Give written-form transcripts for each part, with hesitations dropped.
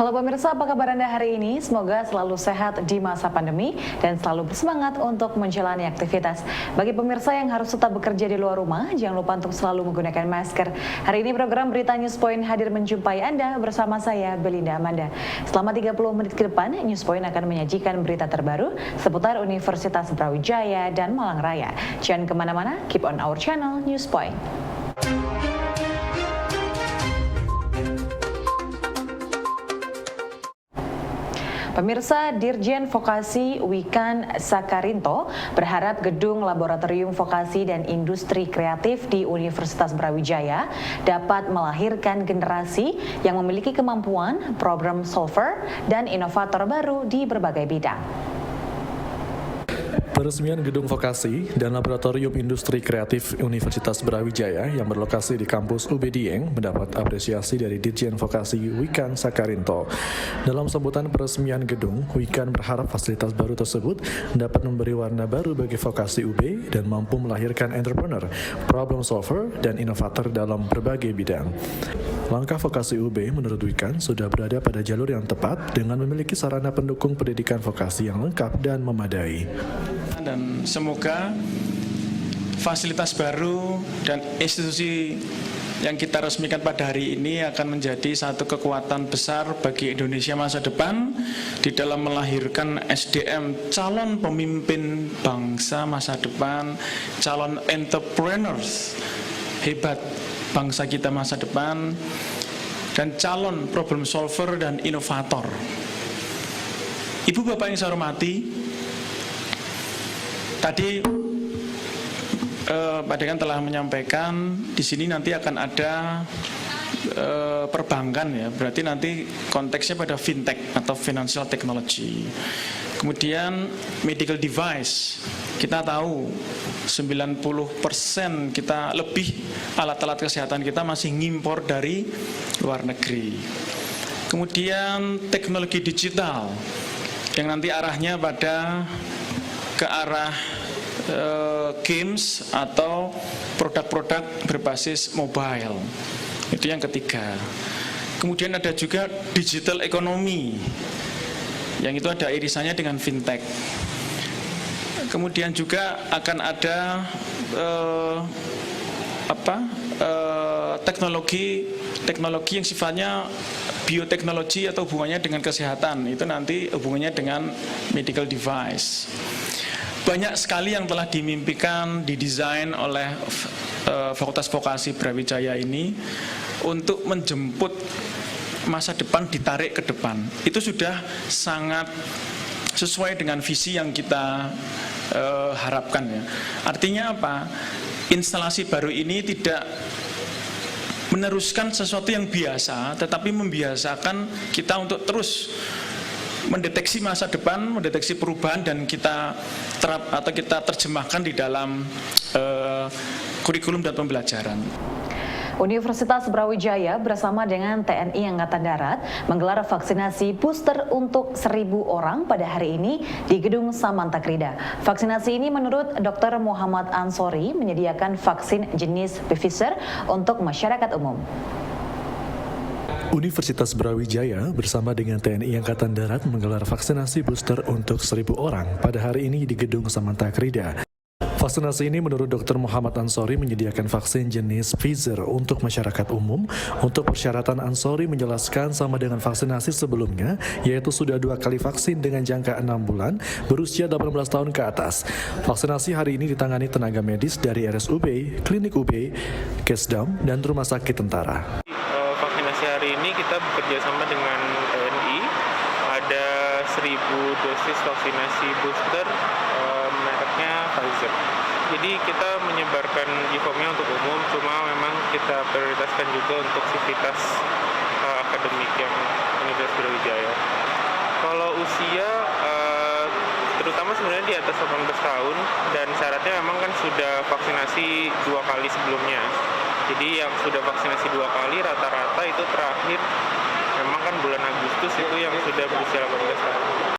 Halo pemirsa, apa kabar Anda hari ini? Semoga selalu sehat di masa pandemi dan selalu bersemangat untuk menjalani aktivitas. Bagi pemirsa yang harus tetap bekerja di luar rumah, jangan lupa untuk selalu menggunakan masker. Hari ini program Berita Newspoint hadir menjumpai Anda bersama saya, Belinda Amanda. Selama 30 menit ke depan, Newspoint akan menyajikan berita terbaru seputar Universitas Brawijaya dan Malang Raya. Jangan kemana-mana, keep on our channel Newspoint. Pemirsa, Dirjen Vokasi Wikan Sakarinto berharap gedung Laboratorium Vokasi dan Industri Kreatif di Universitas Brawijaya dapat melahirkan generasi yang memiliki kemampuan problem solver dan inovator baru di berbagai bidang. Peresmian Gedung Vokasi dan Laboratorium Industri Kreatif Universitas Brawijaya yang berlokasi di kampus UB Dieng mendapat apresiasi dari Dirjen Vokasi Wikan Sakarinto. Dalam sambutan peresmian gedung, Wikan berharap fasilitas baru tersebut dapat memberi warna baru bagi vokasi UB dan mampu melahirkan entrepreneur, problem solver, dan inovator dalam berbagai bidang. Langkah vokasi UB menurut Wikan sudah berada pada jalur yang tepat dengan memiliki sarana pendukung pendidikan vokasi yang lengkap dan memadai. Dan semoga fasilitas baru dan institusi yang kita resmikan pada hari ini akan menjadi satu kekuatan besar bagi Indonesia masa depan di dalam melahirkan SDM calon pemimpin bangsa masa depan, calon entrepreneurs hebat bangsa kita masa depan, dan calon problem solver dan inovator. Ibu Bapak yang saya hormati, tadi Pak Dekan telah menyampaikan di sini nanti akan ada perbankan ya, berarti nanti konteksnya pada fintech atau financial technology. Kemudian medical device, kita tahu 90% kita lebih alat-alat kesehatan kita masih ngimpor dari luar negeri. Kemudian teknologi digital yang nanti arahnya pada ke arah games atau produk-produk berbasis mobile. Itu yang ketiga. Kemudian ada juga digital economy, yang itu ada irisannya dengan fintech. Kemudian juga akan ada teknologi yang sifatnya bioteknologi atau hubungannya dengan kesehatan. Itu nanti hubungannya dengan medical device. Banyak sekali yang telah dimimpikan, didesain oleh Fakultas Vokasi Brawijaya ini untuk menjemput masa depan ditarik ke depan. Itu sudah sangat sesuai dengan visi yang kita harapkan ya. Artinya apa? Instalasi baru ini tidak meneruskan sesuatu yang biasa, tetapi membiasakan kita untuk terus mendeteksi masa depan, mendeteksi perubahan, dan kita terjemahkan di dalam kurikulum dan pembelajaran. Universitas Brawijaya bersama dengan TNI Angkatan Darat menggelar vaksinasi booster untuk 1.000 orang pada hari ini di Gedung Samantakrida. Vaksinasi ini menurut Dr. Muhammad Ansori menyediakan vaksin jenis Pfizer untuk masyarakat umum. Universitas Brawijaya bersama dengan TNI Angkatan Darat menggelar vaksinasi booster untuk 1.000 orang pada hari ini di Gedung Samantakrida. Vaksinasi ini menurut Dr. Muhammad Ansori menyediakan vaksin jenis Pfizer untuk masyarakat umum. Untuk persyaratan, Ansori menjelaskan sama dengan vaksinasi sebelumnya, yaitu sudah 2 kali vaksin dengan jangka 6 bulan, berusia 18 tahun ke atas. Vaksinasi hari ini ditangani tenaga medis dari RSUB, Klinik UB, Kesdam, dan Rumah Sakit Tentara. Vaksinasi hari ini kita bekerja sama dengan TNI, ada 1.000 dosis vaksinasi booster mereknya Pfizer. Jadi kita menyebarkan e-formnya untuk umum, cuma memang kita prioritaskan juga untuk sivitas akademik yang Universitas Brawijaya. Kalau usia terutama sebenarnya di atas 18 tahun, dan syaratnya memang kan sudah vaksinasi 2 kali sebelumnya. Jadi yang sudah vaksinasi 2 kali rata-rata itu terakhir memang kan bulan Agustus itu yang sudah berusia 18 tahun.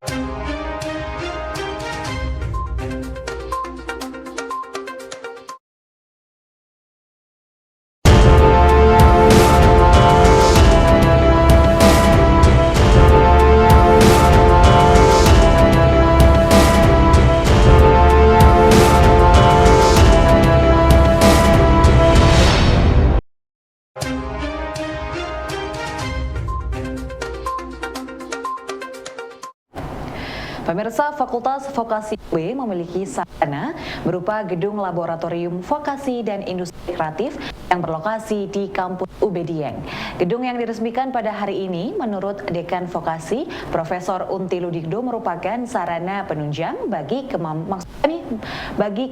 Pemirsa, Fakultas Vokasi UB memiliki sarana berupa gedung laboratorium vokasi dan industri kreatif yang berlokasi di kampus UB Dieng. Gedung yang diresmikan pada hari ini menurut Dekan Vokasi, Profesor Unti Ludikdo merupakan sarana penunjang bagi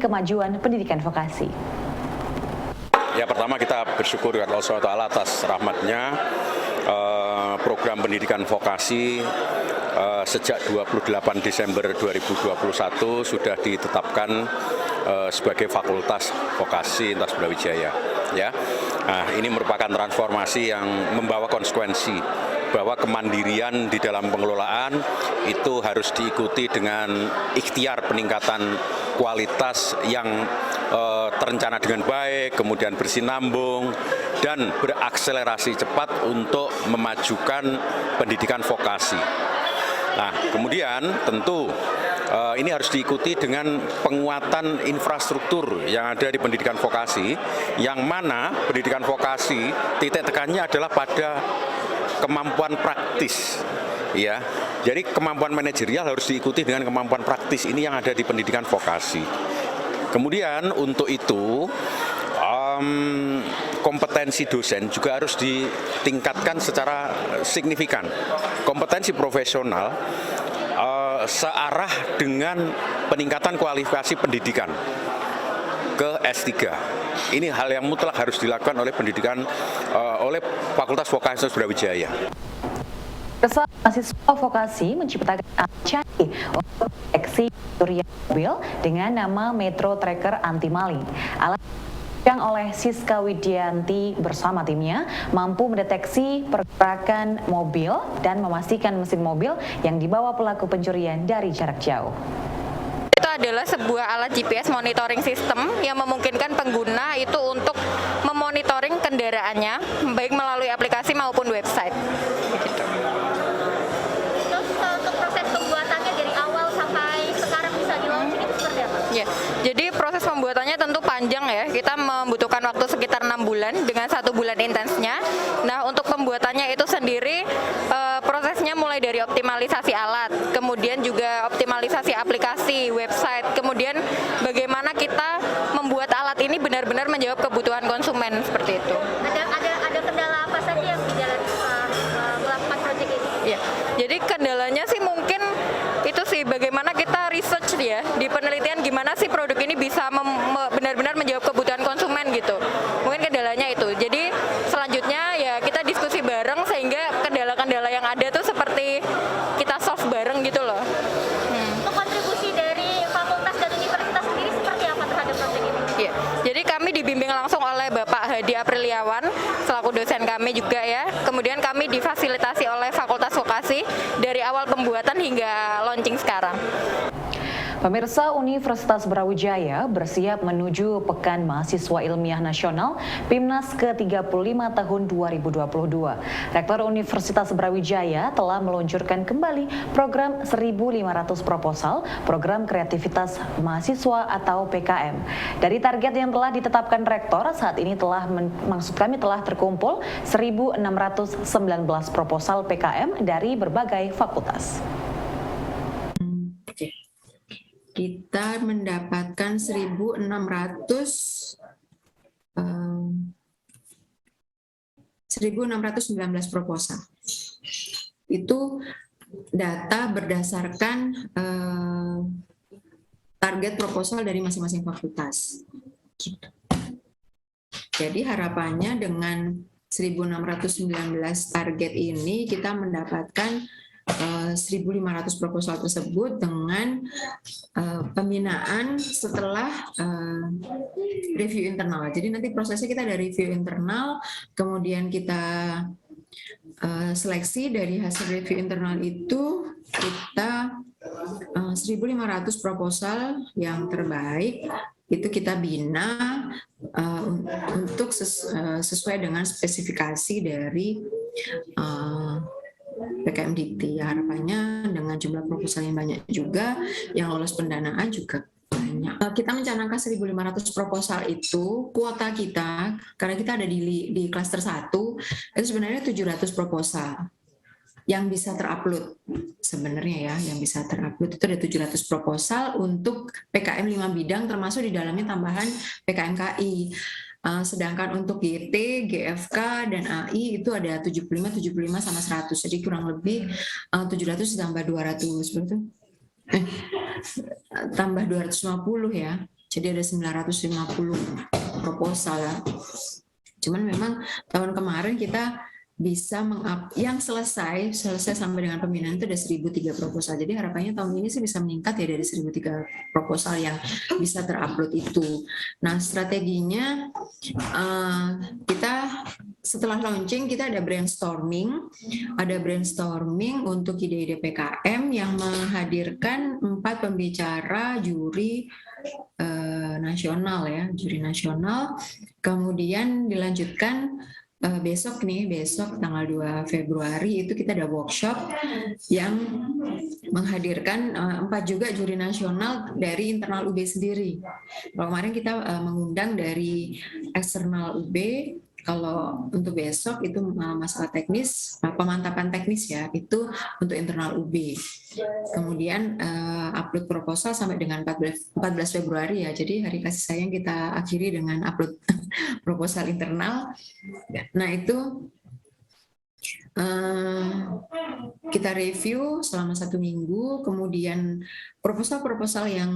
kemajuan pendidikan vokasi. Ya, pertama kita bersyukur kepada Allah SWT atas rahmatnya program pendidikan vokasi sejak 28 Desember 2021 sudah ditetapkan sebagai Fakultas Vokasi Universitas Brawijaya. Ya, nah, ini merupakan transformasi yang membawa konsekuensi bahwa kemandirian di dalam pengelolaan itu harus diikuti dengan ikhtiar peningkatan kualitas yang terencana dengan baik, kemudian bersinambung dan berakselerasi cepat untuk memajukan pendidikan vokasi. Nah, kemudian tentu ini harus diikuti dengan penguatan infrastruktur yang ada di pendidikan vokasi, yang mana pendidikan vokasi titik tekannya adalah pada kemampuan praktis. Ya, jadi kemampuan manajerial harus diikuti dengan kemampuan praktis ini yang ada di pendidikan vokasi. Kemudian untuk itu kompetensi dosen juga harus ditingkatkan secara signifikan. Kompetensi profesional searah dengan peningkatan kualifikasi pendidikan ke S3. Ini hal yang mutlak harus dilakukan oleh oleh Fakultas Vokasi Universitas Brawijaya. Mahasiswa vokasi menciptakan alat canggih untuk deteksi curian mobil dengan nama Metro Tracker Anti Maling. Alat yang oleh Siska Widianti bersama timnya mampu mendeteksi pergerakan mobil dan memastikan mesin mobil yang dibawa pelaku pencurian dari jarak jauh. Itu adalah sebuah alat GPS monitoring system yang memungkinkan pengguna itu untuk memonitoring kendaraannya baik melalui aplikasi maupun website. Begitu. Terus untuk proses pembuatannya dari awal sampai sekarang bisa di-launching itu seperti apa? Ya, jadi proses pembuatannya tentu panjang ya. Kita membutuhkan waktu sekitar 6 bulan dengan 1 bulan intensnya. Nah, untuk pembuatannya itu sendiri prosesnya mulai dari optimalisasi alat, kemudian juga optimalisasi aplikasi, website, kemudian bagaimana kita membuat alat ini benar-benar menjawab kebutuhan konsumen seperti itu. Ada kendala apa saja yang di dalam melakukan proyek ini? Ya, jadi kendalanya sih mungkin itu sih bagaimana kita research ya di penelitian gimana sih produk ini bisa benar-benar menjawab kebutuhan konsumen gitu. Mungkin kendalanya itu. Jadi selanjutnya ya kita diskusi bareng sehingga kendala-kendala yang ada tuh seperti kita solve bareng gitu loh. Untuk kontribusi dari fakultas dan universitas sendiri seperti apa terhadap proyek ini? Ya, jadi kami dibimbing langsung oleh Bapak Hadi Apriliawan selaku dosen kami juga ya. Kemudian kami difasilitasi oleh Fakultas Vokasi dari awal pembuatan hingga launching sekarang. Pemirsa, Universitas Brawijaya bersiap menuju Pekan Mahasiswa Ilmiah Nasional PIMNAS ke-35 tahun 2022. Rektor Universitas Brawijaya telah meluncurkan kembali program 1.500 proposal Program Kreativitas Mahasiswa atau PKM. Dari target yang telah ditetapkan Rektor, saat ini telah terkumpul 1.619 proposal PKM dari berbagai fakultas. Kita mendapatkan 1.619 proposal. Itu data berdasarkan target proposal dari masing-masing fakultas. Jadi harapannya dengan 1.619 target ini kita mendapatkan 1.500 proposal tersebut dengan pembinaan setelah review internal. Jadi nanti prosesnya kita ada review internal, kemudian kita seleksi dari hasil review internal itu kita 1.500 proposal yang terbaik itu kita bina untuk sesuai dengan spesifikasi dari PKMDikti. Harapannya dengan jumlah proposal yang banyak juga, yang lolos pendanaan juga banyak. Kita mencanangkan 1.500 proposal itu, kuota kita, karena kita ada di klaster 1, itu sebenarnya 700 proposal yang bisa terupload. Sebenarnya ya, yang bisa terupload itu ada 700 proposal untuk PKM 5 bidang, termasuk di dalamnya tambahan PKMKI. Sedangkan untuk GT, GFK, dan AI itu ada 75 sama 100. Jadi kurang lebih 700 ditambah 200 betul? Tambah 250 ya. Jadi ada 950 proposal. Cuman memang tahun kemarin kita bisa yang selesai sampai dengan pembinaan itu ada 1.003 proposal. Jadi harapannya tahun ini sih bisa meningkat ya dari 1.003 proposal yang bisa terupload itu. Nah, strateginya kita setelah launching kita ada brainstorming untuk ide-ide PKM yang menghadirkan 4 pembicara juri nasional ya, juri nasional. Kemudian dilanjutkan besok tanggal 2 Februari itu kita ada workshop yang menghadirkan 4 juga juri nasional dari internal UB sendiri. Kalau kemarin kita mengundang dari eksternal UB, kalau untuk besok itu masalah teknis, pemantapan teknis ya, itu untuk internal UB. Kemudian upload proposal sampai dengan 14 Februari ya, jadi hari kasih sayang kita akhiri dengan upload proposal internal. Nah itu kita review selama 1 minggu, kemudian proposal-proposal yang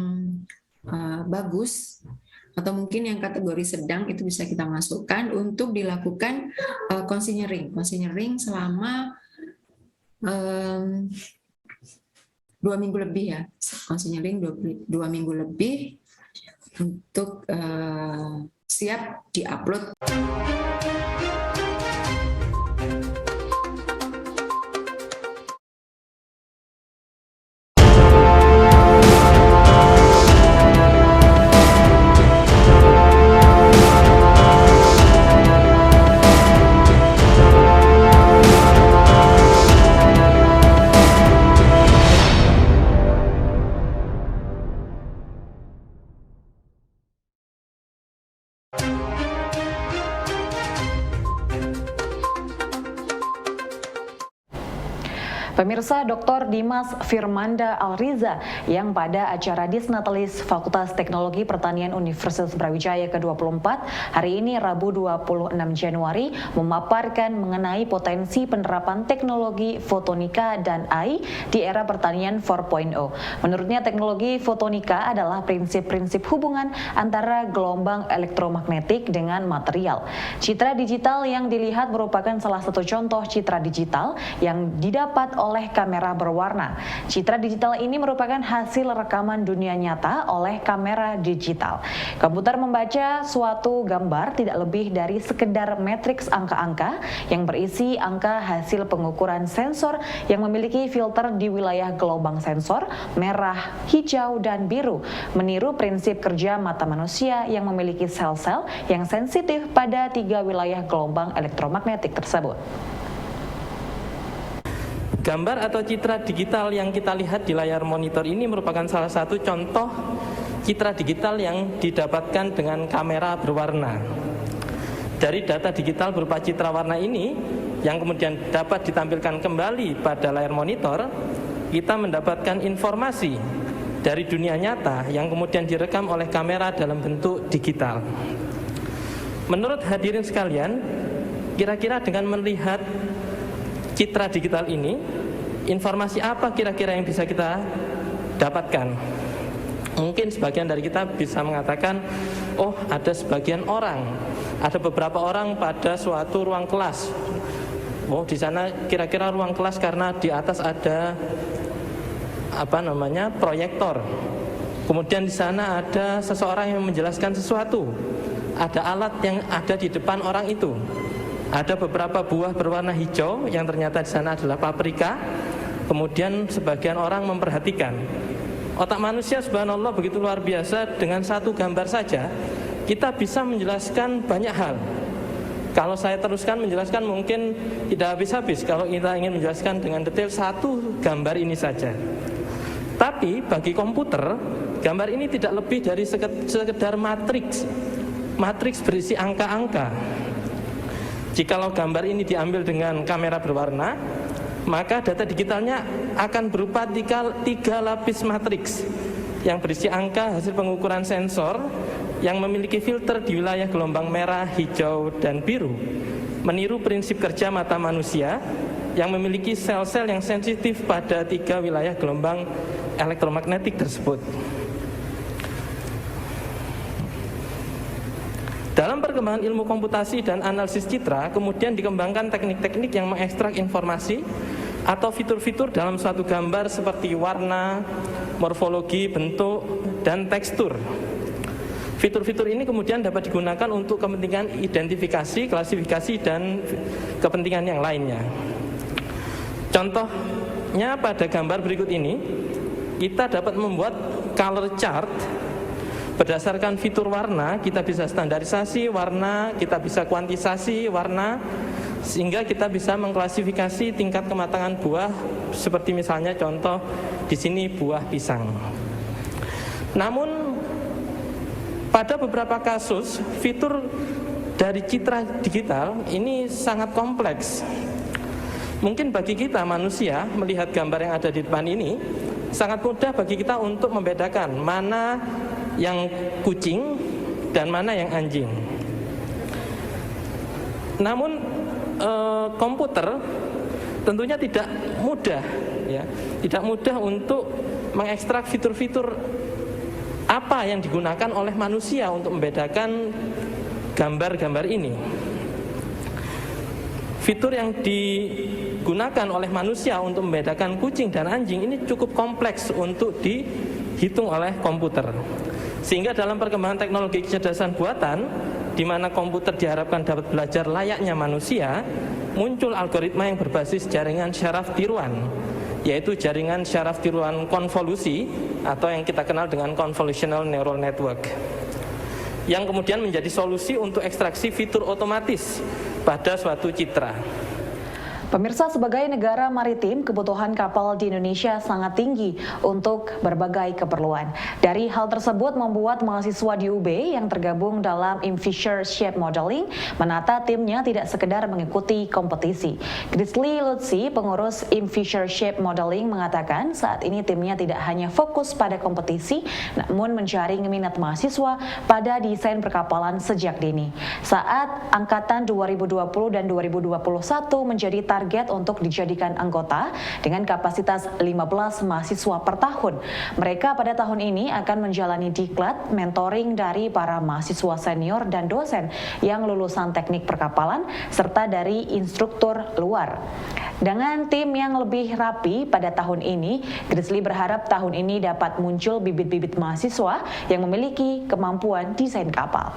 bagus atau mungkin yang kategori sedang itu bisa kita masukkan untuk dilakukan consigning selama 2 minggu lebih ya, consigning 2 minggu lebih untuk siap diupload. Pemirsa, Dr. Dimas Firmanda Alriza yang pada acara Disnatalis Fakultas Teknologi Pertanian Universitas Brawijaya ke-24 hari ini Rabu 26 Januari memaparkan mengenai potensi penerapan teknologi fotonika dan AI di era pertanian 4.0. Menurutnya teknologi fotonika adalah prinsip-prinsip hubungan antara gelombang elektromagnetik dengan material. Citra digital yang dilihat merupakan salah satu contoh citra digital yang didapat oleh kamera berwarna. Citra digital ini merupakan hasil rekaman dunia nyata oleh kamera digital. Komputer membaca suatu gambar tidak lebih dari sekedar matriks angka-angka yang berisi angka hasil pengukuran sensor yang memiliki filter di wilayah gelombang sensor merah, hijau, dan biru, meniru prinsip kerja mata manusia yang memiliki sel-sel yang sensitif pada 3 wilayah gelombang elektromagnetik tersebut. Gambar atau citra digital yang kita lihat di layar monitor ini merupakan salah satu contoh citra digital yang didapatkan dengan kamera berwarna. Dari data digital berupa citra warna ini yang kemudian dapat ditampilkan kembali pada layar monitor, kita mendapatkan informasi dari dunia nyata yang kemudian direkam oleh kamera dalam bentuk digital. Menurut hadirin sekalian, kira-kira dengan melihat citra digital ini, informasi apa kira-kira yang bisa kita dapatkan? Mungkin sebagian dari kita bisa mengatakan, oh ada sebagian orang, ada beberapa orang pada suatu ruang kelas Oh, di sana kira-kira ruang kelas karena di atas ada proyektor. Kemudian di sana ada seseorang yang menjelaskan sesuatu. Ada alat yang ada di depan orang itu. Ada beberapa buah berwarna hijau yang ternyata di sana adalah paprika. Kemudian sebagian orang memperhatikan. Otak manusia subhanallah begitu luar biasa, dengan satu gambar saja kita bisa menjelaskan banyak hal. Kalau saya teruskan menjelaskan mungkin tidak habis-habis kalau kita ingin menjelaskan dengan detail satu gambar ini saja. Tapi bagi komputer, gambar ini tidak lebih dari sekedar matriks berisi angka-angka. Jikalau gambar ini diambil dengan kamera berwarna, maka data digitalnya akan berupa tiga lapis matriks yang berisi angka hasil pengukuran sensor yang memiliki filter di wilayah gelombang merah, hijau, dan biru, meniru prinsip kerja mata manusia yang memiliki sel-sel yang sensitif pada tiga wilayah gelombang elektromagnetik tersebut. Dalam perkembangan ilmu komputasi dan analisis citra, kemudian dikembangkan teknik-teknik yang mengekstrak informasi atau fitur-fitur dalam suatu gambar seperti warna, morfologi, bentuk, dan tekstur. Fitur-fitur ini kemudian dapat digunakan untuk kepentingan identifikasi, klasifikasi, dan kepentingan yang lainnya. Contohnya pada gambar berikut ini, kita dapat membuat color chart. Berdasarkan fitur warna, kita bisa standarisasi warna, kita bisa kuantisasi warna, sehingga kita bisa mengklasifikasi tingkat kematangan buah, seperti misalnya contoh di sini buah pisang. Namun pada beberapa kasus, fitur dari citra digital ini sangat kompleks. Mungkin bagi kita manusia melihat gambar yang ada di depan ini sangat mudah bagi kita untuk membedakan mana yang kucing dan mana yang anjing. Namun komputer tentunya tidak mudah, ya, tidak mudah untuk mengekstrak fitur-fitur apa yang digunakan oleh manusia untuk membedakan gambar-gambar ini. Fitur yang digunakan oleh manusia untuk membedakan kucing dan anjing ini cukup kompleks untuk dihitung oleh komputer. Sehingga dalam perkembangan teknologi kecerdasan buatan, di mana komputer diharapkan dapat belajar layaknya manusia, muncul algoritma yang berbasis jaringan syaraf tiruan, yaitu jaringan syaraf tiruan konvolusi atau yang kita kenal dengan convolutional neural network, yang kemudian menjadi solusi untuk ekstraksi fitur otomatis pada suatu citra. Pemirsa, sebagai negara maritim, kebutuhan kapal di Indonesia sangat tinggi untuk berbagai keperluan. Dari hal tersebut membuat mahasiswa di UB yang tergabung dalam InFisher Shape Modeling menata timnya tidak sekedar mengikuti kompetisi. Grizzly Lutzi, pengurus InFisher Shape Modeling, mengatakan saat ini timnya tidak hanya fokus pada kompetisi, namun mencari minat mahasiswa pada desain perkapalan sejak dini. Saat angkatan 2020 dan 2021 menjadi target untuk dijadikan anggota dengan kapasitas 15 mahasiswa per tahun. Mereka pada tahun ini akan menjalani diklat mentoring dari para mahasiswa senior dan dosen yang lulusan teknik perkapalan serta dari instruktur luar. Dengan tim yang lebih rapi pada tahun ini, Grizzly berharap tahun ini dapat muncul bibit-bibit mahasiswa yang memiliki kemampuan desain kapal.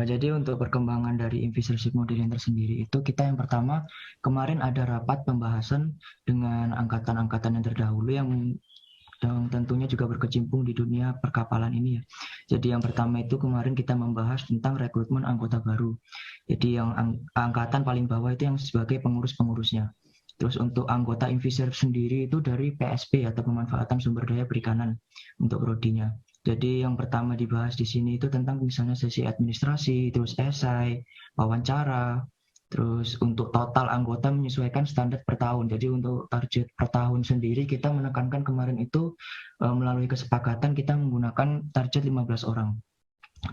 Jadi untuk perkembangan dari InFisher Shape Modeling tersendiri itu kita yang pertama kemarin ada rapat pembahasan dengan angkatan-angkatan yang terdahulu yang tentunya juga berkecimpung di dunia perkapalan ini ya. Jadi yang pertama itu kemarin kita membahas tentang rekrutmen anggota baru. Jadi yang angkatan paling bawah itu yang sebagai pengurus-pengurusnya. Terus untuk anggota InFisher sendiri itu dari PSP atau pemanfaatan sumber daya perikanan untuk prodinya. Jadi yang pertama dibahas di sini itu tentang misalnya sesi administrasi, terus esai, wawancara, terus untuk total anggota menyesuaikan standar per tahun. Jadi untuk target per tahun sendiri kita menekankan kemarin itu melalui kesepakatan kita menggunakan target 15 orang.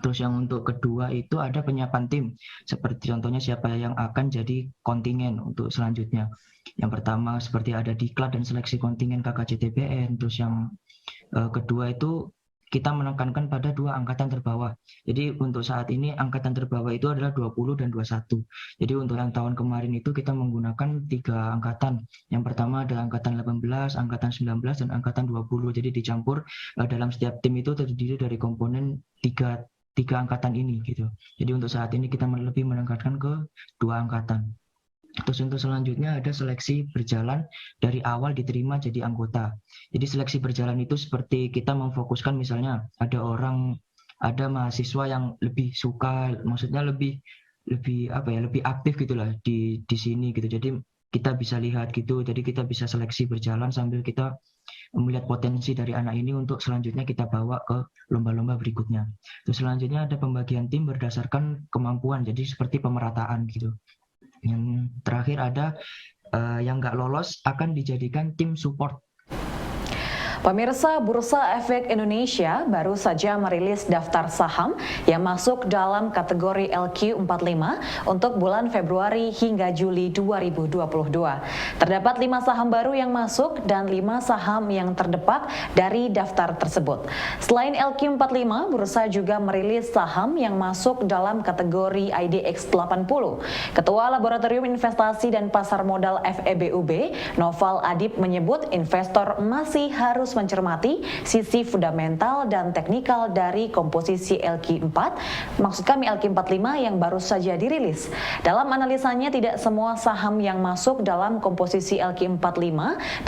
Terus yang untuk kedua itu ada penyiapan tim, seperti contohnya siapa yang akan jadi kontingen untuk selanjutnya. Yang pertama seperti ada diklat dan seleksi kontingen KKJTBN, terus yang kedua itu kita menekankan pada 2 angkatan terbawah. Jadi untuk saat ini angkatan terbawah itu adalah 20 dan 21. Jadi untuk yang tahun kemarin itu kita menggunakan 3 angkatan. Yang pertama ada angkatan 18, angkatan 19, dan angkatan 20. Jadi dicampur dalam setiap tim itu terdiri dari komponen tiga angkatan ini gitu. Jadi untuk saat ini kita lebih menekankan ke 2 angkatan. Terus untuk selanjutnya ada seleksi berjalan dari awal diterima jadi anggota. Jadi seleksi berjalan itu seperti kita memfokuskan misalnya ada mahasiswa yang lebih suka, maksudnya lebih aktif gitulah di sini gitu. Jadi kita bisa lihat gitu. Jadi kita bisa seleksi berjalan sambil kita melihat potensi dari anak ini untuk selanjutnya kita bawa ke lomba-lomba berikutnya. Terus selanjutnya ada pembagian tim berdasarkan kemampuan. Jadi seperti pemerataan gitu. Yang terakhir ada yang nggak lolos akan dijadikan tim support. Pemirsa, Bursa Efek Indonesia baru saja merilis daftar saham yang masuk dalam kategori LQ45 untuk bulan Februari hingga Juli 2022. Terdapat 5 saham baru yang masuk dan 5 saham yang terdepak dari daftar tersebut. Selain LQ45, Bursa juga merilis saham yang masuk dalam kategori IDX80. Ketua Laboratorium Investasi dan Pasar Modal FEBUB, Noval Adib menyebut investor masih harus mencermati sisi fundamental dan teknikal dari komposisi LQ4, maksud kami LQ45 yang baru saja dirilis. Dalam analisanya, tidak semua saham yang masuk dalam komposisi LQ45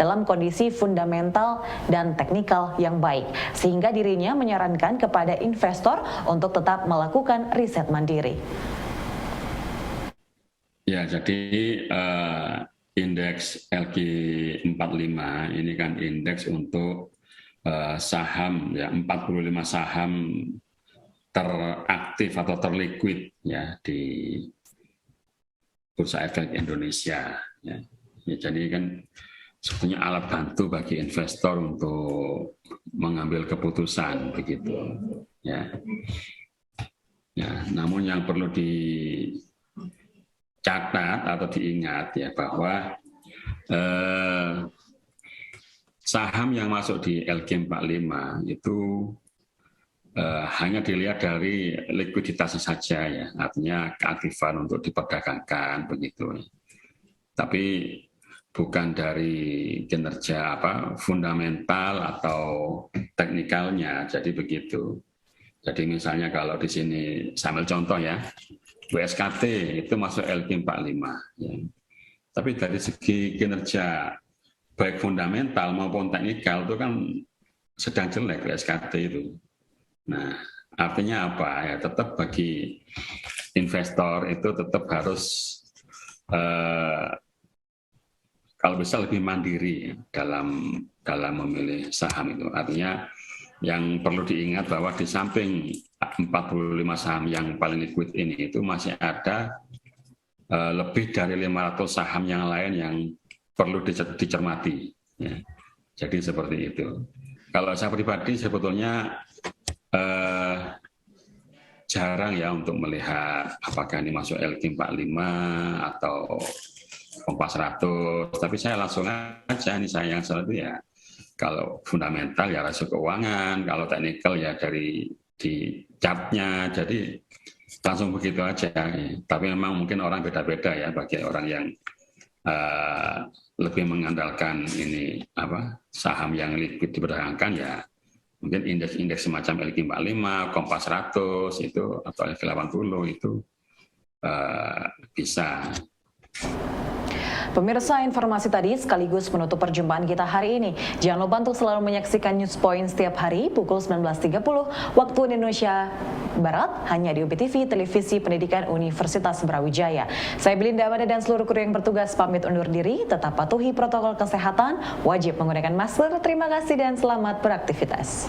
dalam kondisi fundamental dan teknikal yang baik, sehingga dirinya menyarankan kepada investor untuk tetap melakukan riset mandiri. Ya, jadi indeks LQ45 ini kan indeks untuk saham ya, 45 saham teraktif atau terliquid ya di Bursa Efek Indonesia ya. Ya, jadi kan sebetulnya alat bantu bagi investor untuk mengambil keputusan begitu ya. Ya, namun yang perlu catat atau diingat ya bahwa saham yang masuk di LQ45 itu hanya dilihat dari likuiditasnya saja ya, artinya keaktifan untuk diperdagangkan begitu. Tapi bukan dari kinerja fundamental atau teknikalnya, jadi begitu. Jadi misalnya kalau di sini saya ambil contoh ya, WSKT itu masuk LQ45 ya. Tapi dari segi kinerja baik fundamental maupun teknikal itu kan sedang jelek WSKT itu. Nah, artinya apa ya, tetap bagi investor itu tetap harus kalau bisa lebih mandiri dalam memilih saham itu. Artinya yang perlu diingat bahwa di samping 45 saham yang paling liquid ini itu masih ada lebih dari 500 saham yang lain yang perlu dicermati ya. Jadi seperti itu. Kalau saya pribadi sebetulnya jarang ya untuk melihat apakah ini masuk LQ45 atau Kompas 100, tapi saya langsung aja nih saya yang selalu ya, kalau fundamental ya rasio keuangan, kalau teknikal ya dari di chartnya, jadi langsung begitu aja. Tapi memang mungkin orang beda-beda ya, bagi orang yang lebih mengandalkan ini saham yang liquid diperdagangkan ya, mungkin indeks-indeks semacam LQ45, Kompas 100 itu atau LQ80 itu bisa. Pemirsa, informasi tadi sekaligus menutup perjumpaan kita hari ini. Jangan lupa untuk selalu menyaksikan News Point setiap hari pukul 19.30 waktu Indonesia Barat hanya di UPTV, Televisi Pendidikan Universitas Brawijaya. Saya Belinda Amanda dan seluruh kru yang bertugas pamit undur diri. Tetap patuhi protokol kesehatan, wajib menggunakan masker. Terima kasih dan selamat beraktivitas.